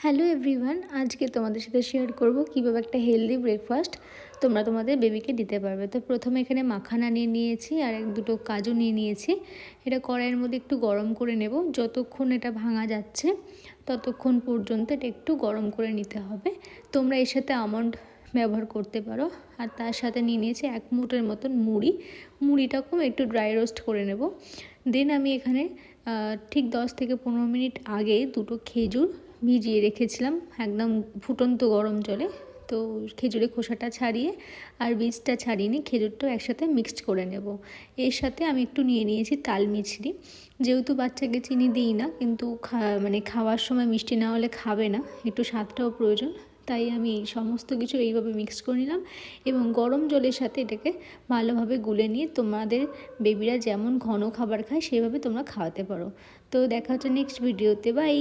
Hello everyone, আজকে তোমাদের সাথে শেয়ার করব কীভাবে একটা হেলদি ব্রেকফাস্ট তোমরা তোমাদের বেবিকে দিতে পারবে। তো প্রথমে এখানে মাখানা নিয়ে নিয়েছি আর দুটো কাজু নিয়ে নিয়েছি। এটা কড়াইয়ের মধ্যে একটু গরম করে নেব। যতক্ষণ এটা ভাঙা যাচ্ছে ততক্ষণ পর্যন্ত এটা একটু গরম করে নিতে হবে। তোমরা এর সাথে আমন্ড ব্যবহার করতে পারো। আর তার সাথে নিয়ে নিয়েছি 1 মুঠের মতন মুড়িটাকেও একটু ড্রাই রোস্ট করে নেব। দেন আমি এখানে ঠিক 10 থেকে 15 মিনিট আগে দুটো খেজুর ভিজিয়ে রেখেছিলাম একদম ফুটন্ত গরম জলে। তো খেজুরের খোসাটা ছাড়িয়ে আর বীজটা ছাড়িয়ে নিয়ে খেজুরটাও একসাথে মিক্সড করে নেব। এর সাথে আমি একটু নিয়ে নিয়েছি তাল মিছরি। যেহেতু বাচ্চাকে চিনি দিই না, কিন্তু খাওয়ার সময় মিষ্টি না হলে খাবে না, একটু স্বাদটাও প্রয়োজন, তাই আমি সমস্ত কিছু এইভাবে মিক্স করে নিলাম এবং গরম জলের সাথে এটাকে ভালোভাবে গুলে নিয়ে তোমাদের বেবিরা যেমন ঘন খাবার খায় সেভাবে তোমরা খাওয়াতে পারো। তো দেখা হচ্ছে নেক্সট ভিডিওতে। বাই।